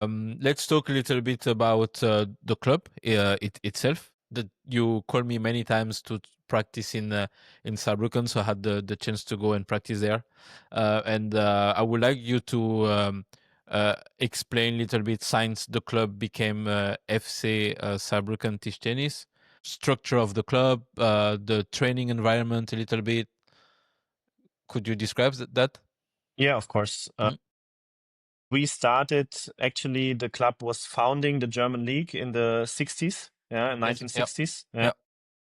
Let's talk a little bit about the club itself. That you called me many times to practice in Saarbrücken, so I had the chance to go and practice there. And I would like you to explain a little bit since the club became FC Saarbrücken Tischtennis, structure of the club, the training environment a little bit. Could you describe that? Yeah, of course. We started, actually, the club was founding the German league in the 60s, Yes, 1960s. yeah.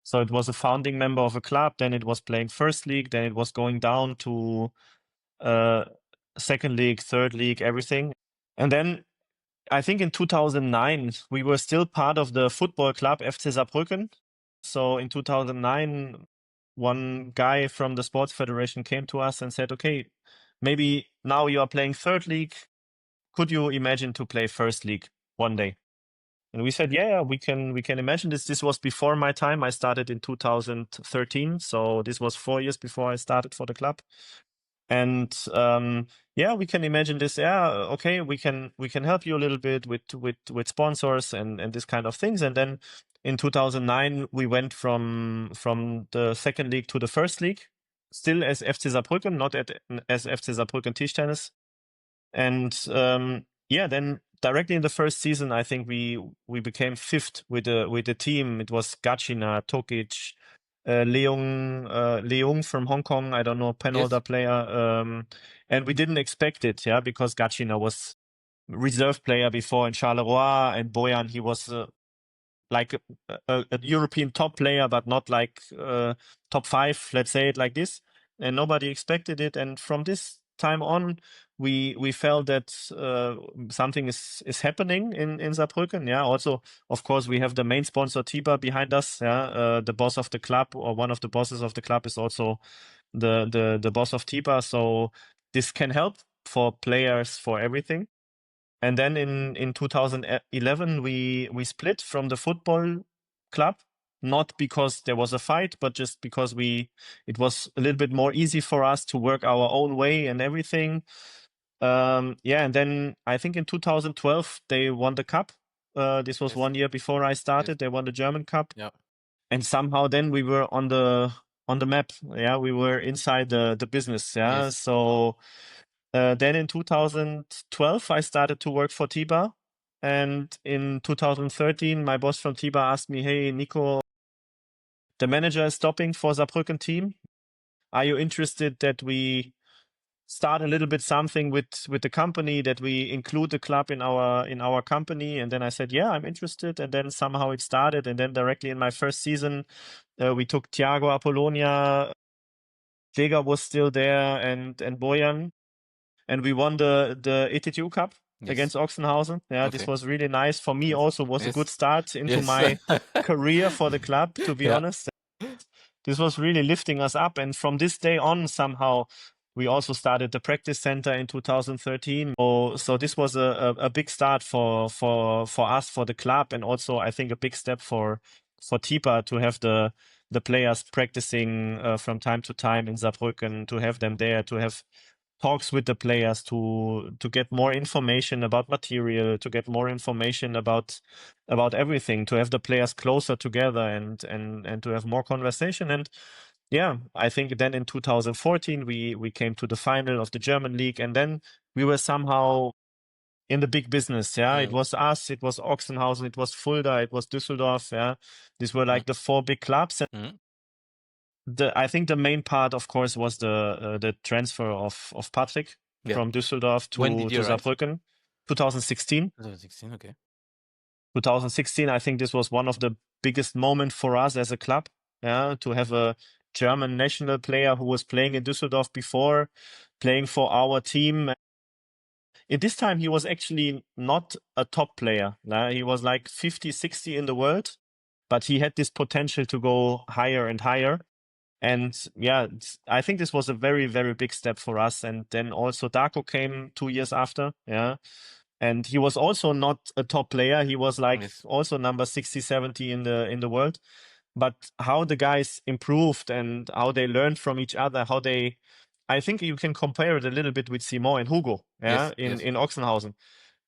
So it was a founding member of a club, then it was playing first league, then it was going down to second league, third league, everything. And then I think in 2009, we were still part of the football club FC Saarbrücken. So in 2009, one guy from the sports federation came to us and said, okay, maybe now you are playing third league. Could you imagine to play first league one day? And we said, yeah, we can imagine this. This was before my time. I started in 2013. So this was 4 years before I started for the club. And yeah, we can imagine this. Yeah, okay, we can help you a little bit with sponsors and this kind of things. And then in 2009, we went from the second league to the first league, still as FC Saarbrücken, not as FC Saarbrücken Tischtennis. And yeah, then directly in the first season, I think we became fifth with the team. It was Gacina, Tokic, Leung from Hong Kong. I don't know, penholder player. And we didn't expect it, because Gacina was reserve player before, and Charleroi, and Bojan, he was like a European top player, but not like top 5, let's say it like this. And nobody expected it. And from this time on, we felt that something is happening in Saarbrücken. Yeah. Also, of course, we have the main sponsor Tibhar behind us. Yeah. The boss of the club, or one of the bosses of the club, is also the boss of Tibhar. So this can help for players, for everything. And then in 2011, we split from the football club, not because there was a fight, but just because it was a little bit more easy for us to work our own way and everything. Yeah, and then I think in 2012 they won the cup. This was 1 year before I started. They won the German Cup. Yeah. And somehow then we were on the map. Yeah, we were inside the business. Yeah, Yes. so. Then in 2012, I started to work for Tibhar. And in 2013, my boss from Tibhar asked me, hey, Nico, the manager is stopping for Saarbrücken team. Are you interested that we start a little bit something with the company, that we include the club in our company? And then I said, yeah, I'm interested. And then somehow it started. And then directly in my first season, we took Thiago Apollonia. Vega was still there, and Bojan. And we won the ETTU Cup against Ochsenhausen. Yeah, this was really nice. For me also was a good start into my career for the club, to be honest. This was really lifting us up. And from this day on, somehow, we also started the practice center in 2013. So this was a big start for us, for the club, and also I think a big step for Tibhar to have the players practicing from time to time in Saarbrücken, to have them there, to have talks with the players, to get more information about material, to get more information about everything, to have the players closer together, and to have more conversation. And yeah, I think then in 2014 we came to the final of the German league, and then we were somehow in the big business. Yeah, it was us, it was Ochsenhausen, it was Fulda, it was Düsseldorf. Yeah, these were like the 4 big clubs. And I think the main part, of course, was the transfer of Patrick from Düsseldorf to Saarbrücken. 2016. 2016, okay. 2016, I think this was one of the biggest moments for us as a club. Yeah, to have a German national player who was playing in Düsseldorf before, playing for our team. At this time, he was actually not a top player. He was like 50, 60 in the world, but he had this potential to go higher and higher. And yeah, I think this was a very, very big step for us. And then also Darko came 2 years after. Yeah. And he was also not a top player. He was like also number 60, 70 in the world. But how the guys improved and how they learned from each other, I think you can compare it a little bit with Simon and Hugo, in Ochsenhausen.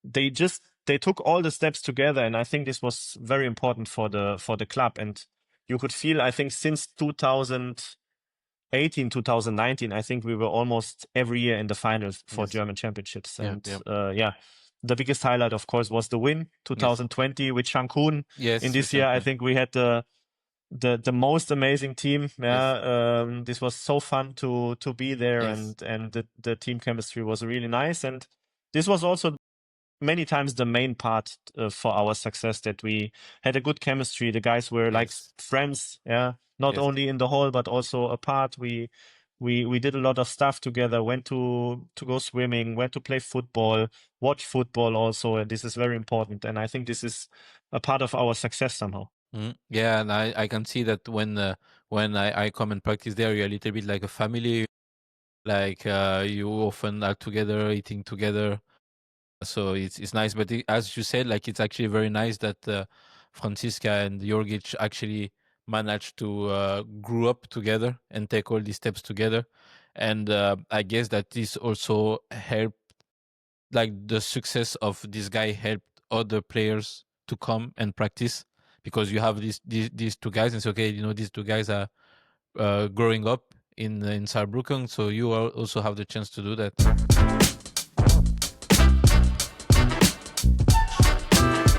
They just they took all the steps together, and I think this was very important for the club. And you could feel, I think, since 2018, 2019, I think we were almost every year in the finals for German championships. And the biggest highlight, of course, was the win 2020 with Cancun. In this year, I think we had the most amazing team. This was so fun to be there, and the team chemistry was really nice. And this was also many times the main part for our success, that we had a good chemistry. The guys were like friends, not only in the hall but also apart. We did a lot of stuff together, went to go swimming, went to play football, watch football also, and this is very important. And I think this is a part of our success somehow. Yeah, and I can see that when I come and practice there, you're a little bit like a family. Like you often are together, eating together. So it's nice. But as you said, like it's actually very nice that Franziska and Jorgic actually managed to grow up together and take all these steps together. And I guess that this also helped, like the success of this guy helped other players to come and practice, because you have these two guys and say, okay, these two guys are growing up in Saarbrücken, so you also have the chance to do that.